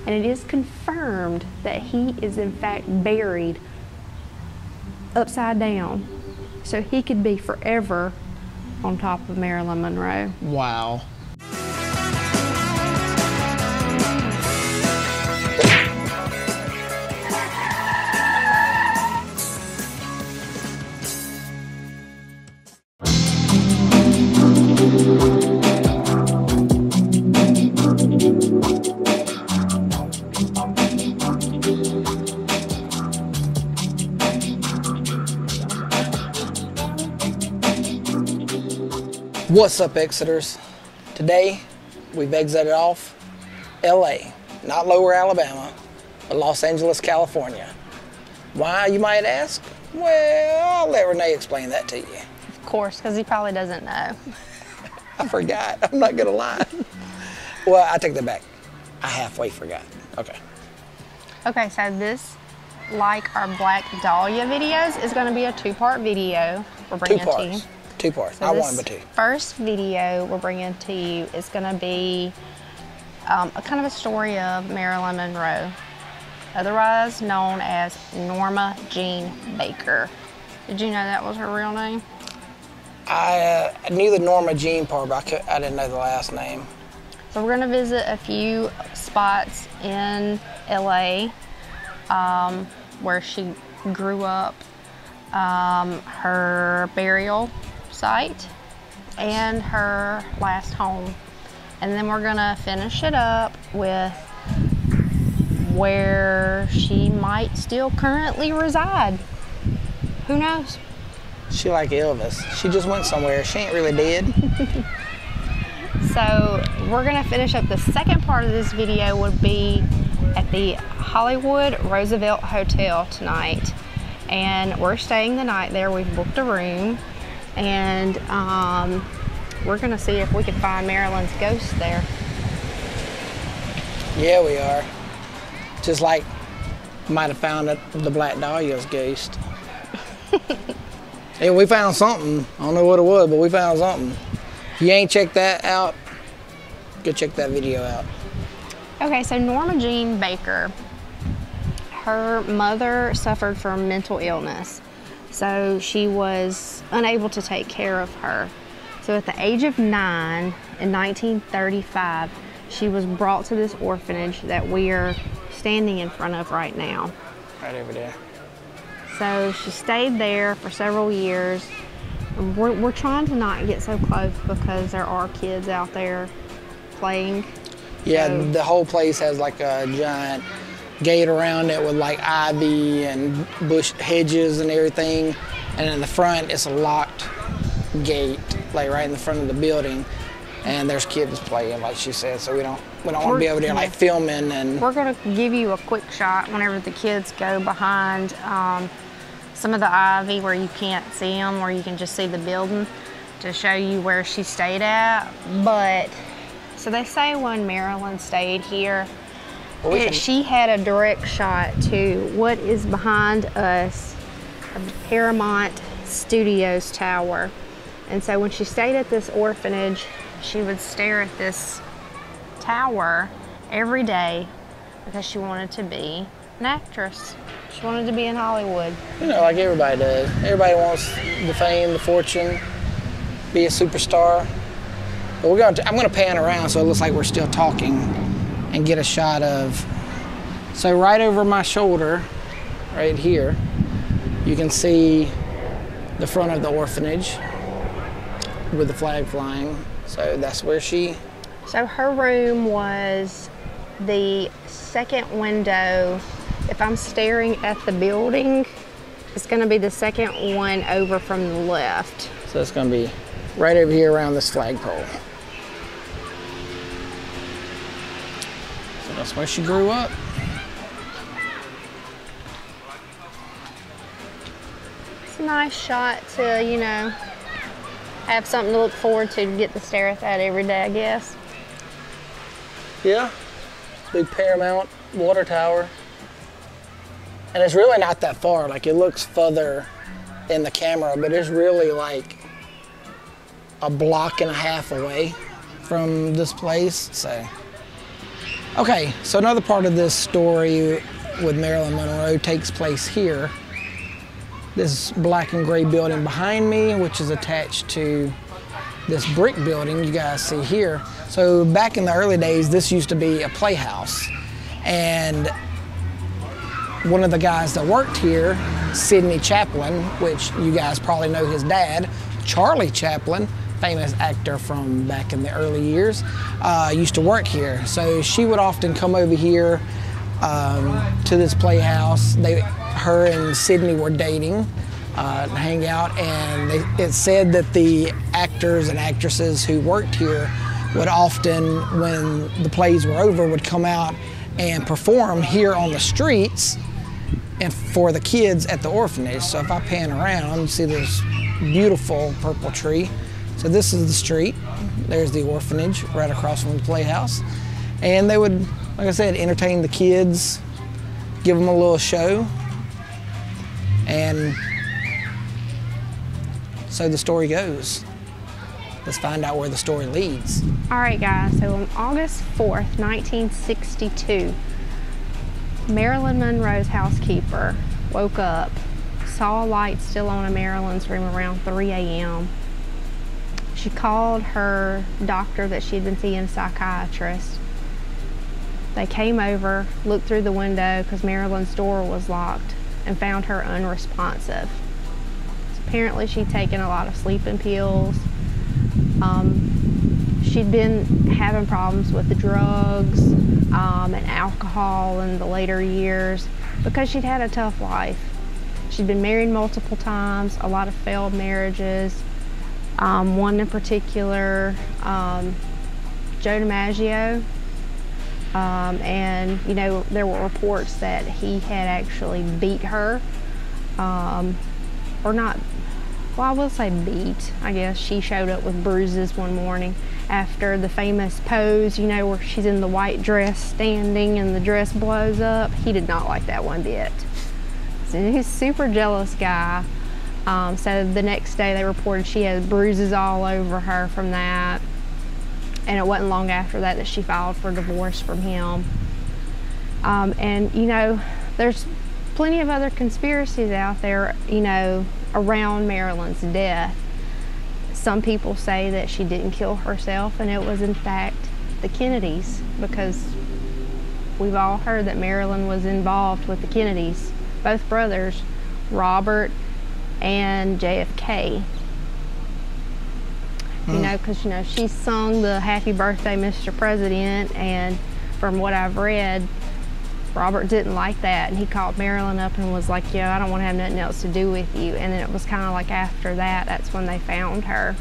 and it is confirmed that he is in fact buried upside down, so he could be forever on top of Marilyn Monroe. Wow. What's up, Exeters? Today, we've exited off LA, not Lower Alabama, but Los Angeles, California. Why, you might ask? Well, I'll let Renee explain that to you. Of course, because he probably doesn't know. I forgot, I'm not gonna lie. Well, I take that back. I halfway forgot. Okay. Okay, so this, like our Black Dahlia videos, is gonna be a two-part video we're bringing to you. Two parts, So not one, but two. First video we're bringing to you is going to be a kind of a story of Marilyn Monroe, otherwise known as Norma Jean Baker. Did you know that was her real name? I knew the Norma Jean part, but I didn't know the last name. So we're going to visit a few spots in LA where she grew up, her burial site, and her last home. And then we're gonna finish it up with where she might still currently reside. Who knows? She like Elvis. She just went somewhere. She ain't really dead. So we're gonna finish up the second part of this video would be at the Hollywood Roosevelt Hotel tonight. And we're staying the night there. We've booked a room. And we're gonna see if we can find Marilyn's ghost there. Yeah, we are. Just like might have found the Black Dahlia's ghost. Hey, we found something. I don't know what it was, but we found something. If you ain't checked that out, go check that video out. Okay, so Norma Jean Baker, her mother suffered from mental illness. So she was unable to take care of her. So at the age of 9 in 1935, she was brought to this orphanage that we are standing in front of right now. Right over there. So she stayed there for several years. We're trying to not get so close because there are kids out there playing. Yeah, so the whole place has like a giant gate around it with like ivy and bush hedges and everything, and in the front it's a locked gate, like right in the front of the building, and there's kids playing, like she said. So we don't want to be over there like filming. And we're gonna give you a quick shot whenever the kids go behind some of the ivy where you can't see them, or you can just see the building, to show you where she stayed at. But so they say when Marilyn stayed here, she had a direct shot to what is behind us, the Paramount Studios tower. And so when she stayed at this orphanage, she would stare at this tower every day because she wanted to be an actress. She wanted to be in Hollywood. You know, like everybody does. Everybody wants the fame, the fortune, be a superstar. But I'm gonna pan around so it looks like we're still talking, and get a shot of, so right over my shoulder, right here, you can see the front of the orphanage with the flag flying. So that's where So her room was the second window. If I'm staring at the building, it's gonna be the second one over from the left. So it's gonna be right over here around this flagpole. That's where she grew up. It's a nice shot to, you know, have something to look forward to get to stare at that every day, I guess. Yeah, big Paramount water tower. And it's really not that far. Like, it looks further in the camera, but it's really like a block and a half away from this place. So Okay, so another part of this story with Marilyn Monroe takes place here. This black and gray building behind me, which is attached to this brick building you guys see here. So back in the early days, this used to be a playhouse. And one of the guys that worked here, Sidney Chaplin, which you guys probably know his dad, Charlie Chaplin, famous actor from back in the early years, used to work here. So she would often come over here to this playhouse. Her and Sidney were dating, hang out, and it said that the actors and actresses who worked here would often, when the plays were over, would come out and perform here on the streets and for the kids at the orphanage. So if I pan around, you see this beautiful purple tree. So this is the street. There's the orphanage right across from the playhouse. And they would, like I said, entertain the kids, give them a little show. And so the story goes. Let's find out where the story leads. All right, guys, so on August 4th, 1962, Marilyn Monroe's housekeeper woke up, saw a light still on in Marilyn's room around 3 a.m. She called her doctor that she had been seeing, a psychiatrist. They came over, looked through the window because Marilyn's door was locked, and found her unresponsive. So apparently she'd taken a lot of sleeping pills. She'd been having problems with the drugs and alcohol in the later years because she'd had a tough life. She'd been married multiple times, a lot of failed marriages. One in particular, Joe DiMaggio, and you know, there were reports that he had actually beat her, or not, well, I will say beat, I guess. She showed up with bruises one morning after the famous pose, you know, where she's in the white dress standing and the dress blows up. He did not like that one bit. So he's a super jealous guy. So the next day they reported she had bruises all over her from that. And it wasn't long after that that she filed for divorce from him. And you know, there's plenty of other conspiracies out there, you know, around Marilyn's death. Some people say that she didn't kill herself and it was in fact the Kennedys, because we've all heard that Marilyn was involved with the Kennedys, both brothers, Robert and JFK. You know, because you know, she sung the Happy Birthday Mr. President, and from what I've read, Robert didn't like that, and he called Marilyn up and was like, "Yo, I don't want to have nothing else to do with you." And then it was kind of like after that, that's when they found her.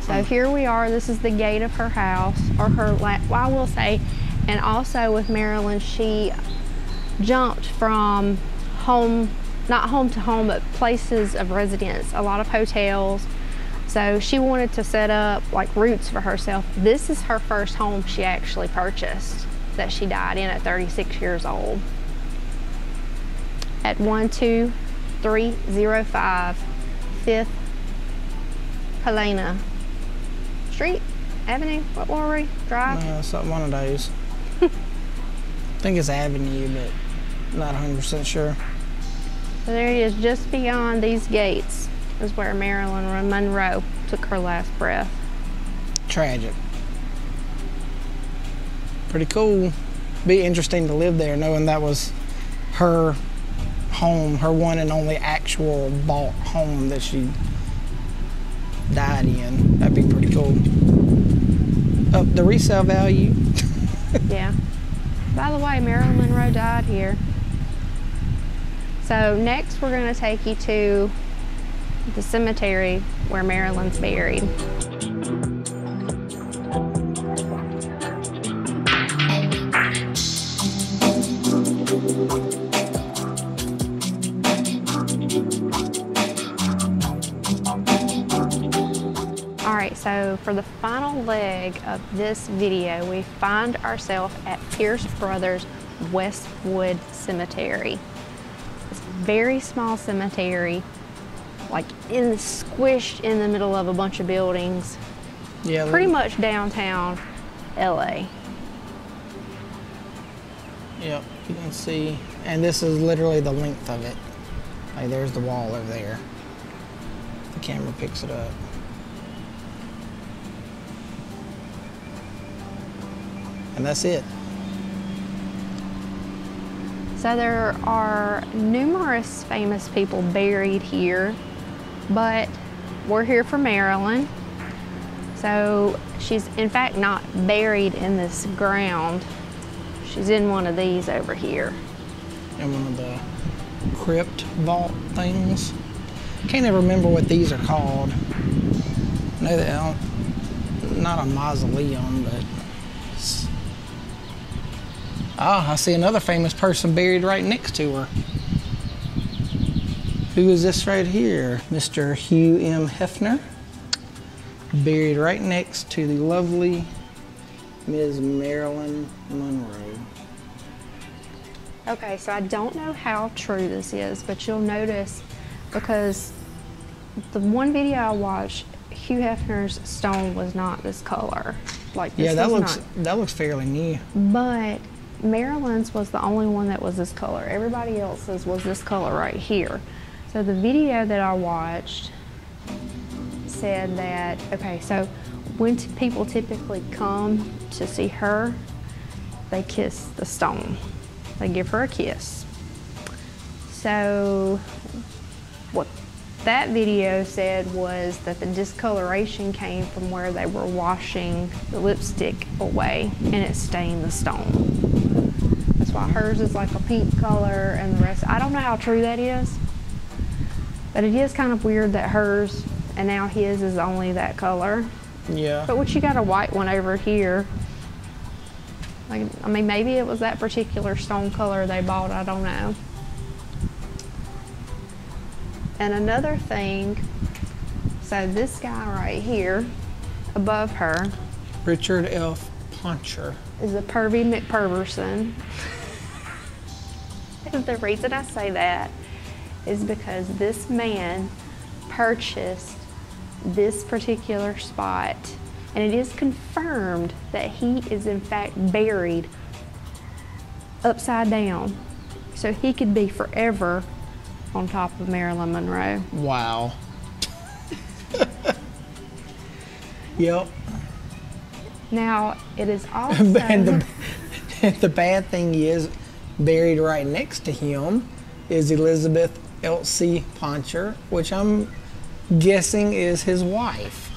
So here we are. This is the gate of her house, or her, well, I will say, and also with Marilyn, she jumped from home, not home to home, but places of residence, a lot of hotels. So she wanted to set up like roots for herself. This is her first home she actually purchased, that she died in at 36 years old. At 12305 5th Helena Street, Avenue, what were we? Drive? Something, one of those. I think it's Avenue, but not 100% sure. So there he is, just beyond these gates is where Marilyn Monroe took her last breath. Tragic. Pretty cool. Be interesting to live there, knowing that was her home, her one and only actual bought home that she died in. That'd be pretty cool. The resale value. Yeah. By the way, Marilyn Monroe died here. So next we're going to take you to the cemetery where Marilyn's buried. Alright, so for the final leg of this video, we find ourselves at Pierce Brothers Westwood Cemetery. It's a very small cemetery, like squished in the middle of a bunch of buildings. Yeah, pretty much downtown LA. Yep, you can see, and this is literally the length of it. Like there's the wall over there. The camera picks it up. And that's it. So there are numerous famous people buried here, but we're here for Marilyn. So she's in fact not buried in this ground. She's in one of these over here. And one of the crypt vault things. Can't ever remember what these are called. I know that not a mausoleum, but I see another famous person buried right next to her. Who is this right here? Mr. Hugh M. Hefner, buried right next to the lovely Ms. Marilyn Monroe. Okay, so I don't know how true this is, but you'll notice, because the one video I watched, Hugh Hefner's stone was not this color. Like this, yeah, that looks fairly new. But Marilyn's was the only one that was this color. Everybody else's was this color right here. So the video that I watched said that, okay, so when people typically come to see her, they kiss the stone. They give her a kiss. So what that video said was that the discoloration came from where they were washing the lipstick away and it stained the stone. That's why hers is like a pink color and the rest. I don't know how true that is, but it is kind of weird that hers and now his is only that color. Yeah. But what, you got a white one over here. Like, I mean, maybe it was that particular stone color they bought, I don't know. And another thing, so this guy right here, above her, Richard F. Poncher, is a pervy McPerverson. The reason I say that is because this man purchased this particular spot, and it is confirmed that he is in fact buried upside down, so he could be forever on top of Marilyn Monroe. Wow. Yep. Now, it is also... And the bad thing is, buried right next to him is Elizabeth Elsie Poncher, which I'm guessing is his wife.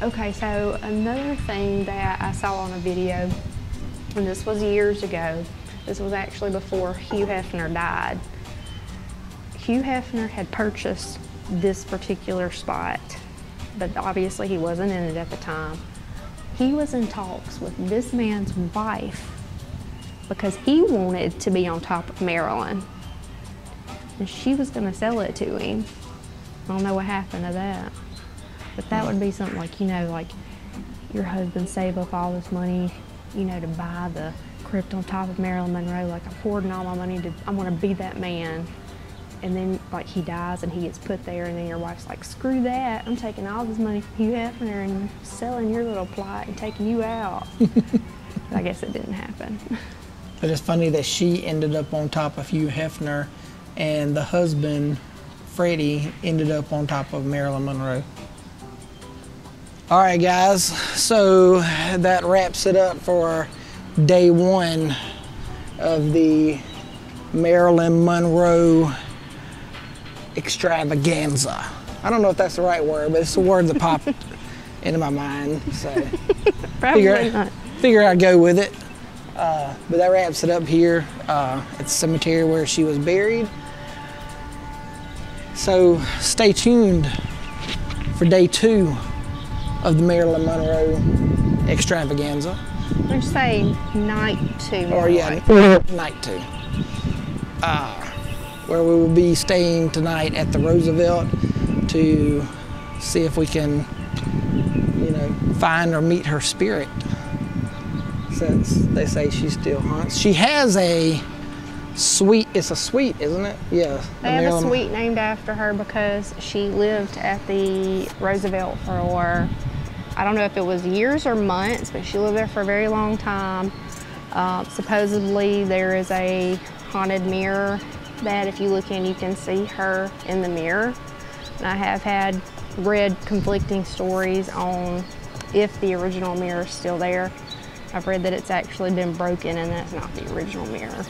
Okay, so another thing that I saw on a video, and this was years ago, this was actually before Hugh Hefner died. Hugh Hefner had purchased this particular spot, but obviously he wasn't in it at the time. He was in talks with this man's wife because he wanted to be on top of Marilyn, and she was going to sell it to him. I don't know what happened to that, but that would be something like, you know, like your husband save up all this money, you know, to buy the crypt on top of Marilyn Monroe. Like, I'm hoarding all my money I want to be that man. And then, like, he dies and he gets put there, and then your wife's like, screw that, I'm taking all this money from Hugh Hefner and selling your little plot and taking you out. I guess it didn't happen. But it's funny that she ended up on top of Hugh Hefner, and the husband, Freddie, ended up on top of Marilyn Monroe. All right, guys, so that wraps it up for day one of the Marilyn Monroe extravaganza. I don't know if that's the right word, but it's the word that popped into my mind. So figure I'd go with it. But that wraps it up here at the cemetery where she was buried. So stay tuned for day two of the Marilyn Monroe extravaganza. Let's say night two. Or yeah, night two. Where we will be staying tonight at the Roosevelt to see if we can, you know, find or meet her spirit, since they say she still haunts. She has a suite. It's a suite, isn't it? Yeah. They have a suite named after her because she lived at the Roosevelt for, I don't know if it was years or months, but she lived there for a very long time. Supposedly there is a haunted mirror that if you look in, you can see her in the mirror. And I have read conflicting stories on if the original mirror is still there. I've read that it's actually been broken and that's not the original mirror.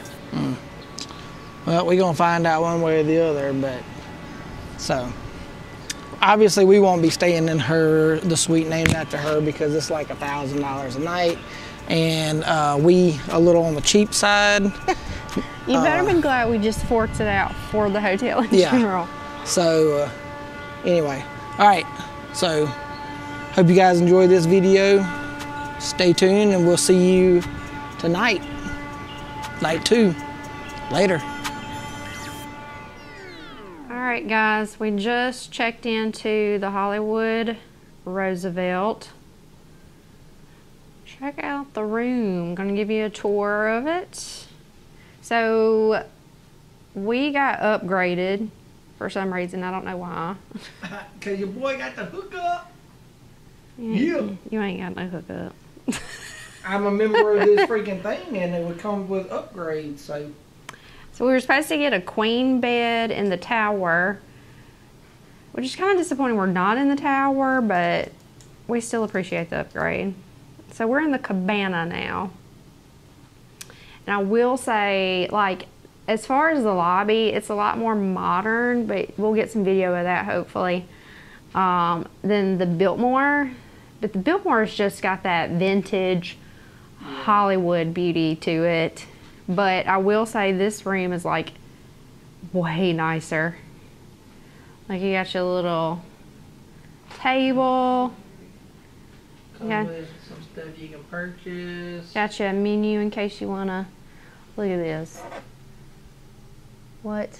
Well, we're gonna find out one way or the other, but so obviously we won't be staying in the suite named after her because it's like $1,000 a night, and we a little on the cheap side. You better be glad we just forked it out for the hotel in general. So anyway, all right, so hope you guys enjoy this video. Stay tuned and we'll see you tonight, night 2. Later. All right, guys, we just checked into the Hollywood Roosevelt. Check out the room. I'm gonna give you a tour of it. So we got upgraded for some reason. I don't know why. Cause your boy got the hookup. You ain't got no hookup. I'm a member of this freaking thing, and it would come with upgrades. So we were supposed to get a queen bed in the tower, which is kind of disappointing. We're not in the tower, but we still appreciate the upgrade. So we're in the cabana now. And I will say, like, as far as the lobby, it's a lot more modern, but we'll get some video of that hopefully, than the Biltmore. But the Biltmore's just got that vintage Hollywood beauty to it. But I will say this room is like way nicer. Like you got your little table. come with some stuff you can purchase. Got you a menu in case you wanna look at this. What?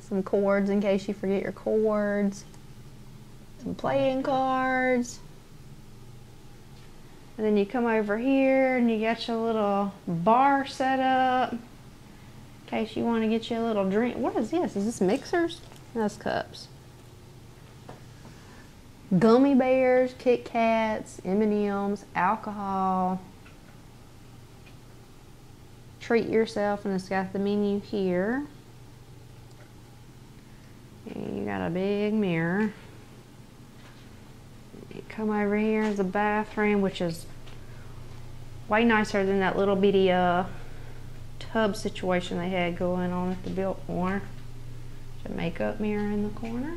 Some cords in case you forget your cords. Some playing cards. And then you come over here and you got your little bar set up in case you want to get you a little drink. What is this? Is this mixers? That's cups. Gummy bears, Kit Kats, M&Ms, alcohol. Treat yourself, and it's got the menu here. And you got a big mirror. You come over here is a bathroom, which is way nicer than that little bitty tub situation they had going on at the Biltmore. There's a makeup mirror in the corner.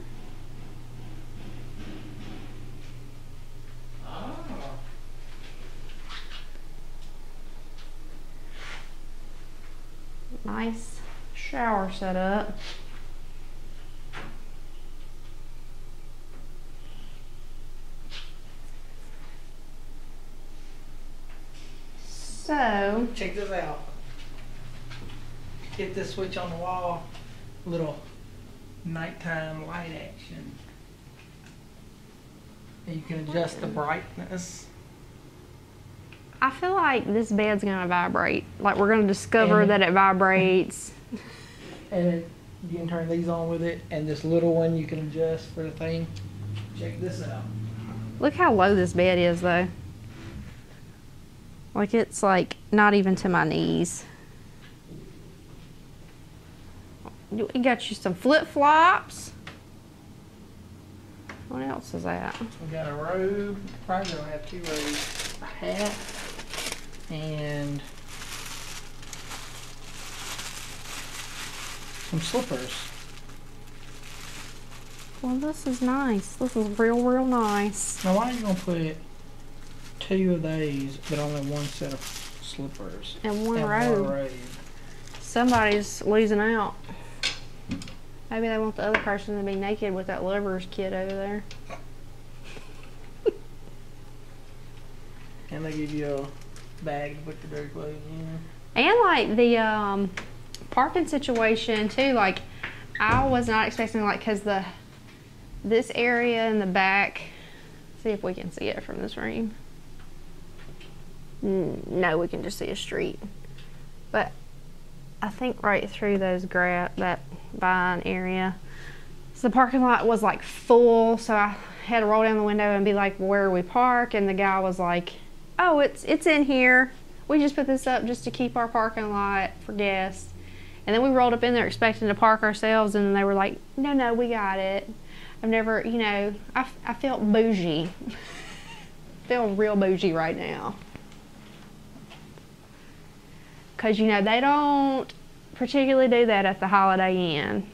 Nice shower set up. So check this out. Hit this switch on the wall. Little nighttime light action. And you can adjust the brightness. I feel like this bed's gonna vibrate. Like we're gonna discover that it vibrates. And you can turn these on with it, and this little one you can adjust for the thing. Check this out. Look how low this bed is though. Like it's like not even to my knees. We got you some flip-flops. What else is that? We got a robe. Probably gonna have 2 robes. A hat. And some slippers. Well, this is nice. This is real nice. Now, why are you gonna put 2 of these, but only 1 set of slippers and one robe? Somebody's losing out. Maybe they want the other person to be naked with that lover's kit over there. And they give you a bag to put your dirty clothes in. And like the parking situation too, like I was not expecting, like, cause this area in the back, see if we can see it from this room. No, we can just see a street. But I think right through those that vine area, so the parking lot was like full, so I had to roll down the window and be like, where we park, and the guy was like, oh, it's in here. We just put this up just to keep our parking lot for guests. And then we rolled up in there expecting to park ourselves, and they were like, no, we got it. I've never, you know, I felt bougie. Feel real bougie right now. Because, you know, they don't particularly do that at the Holiday Inn.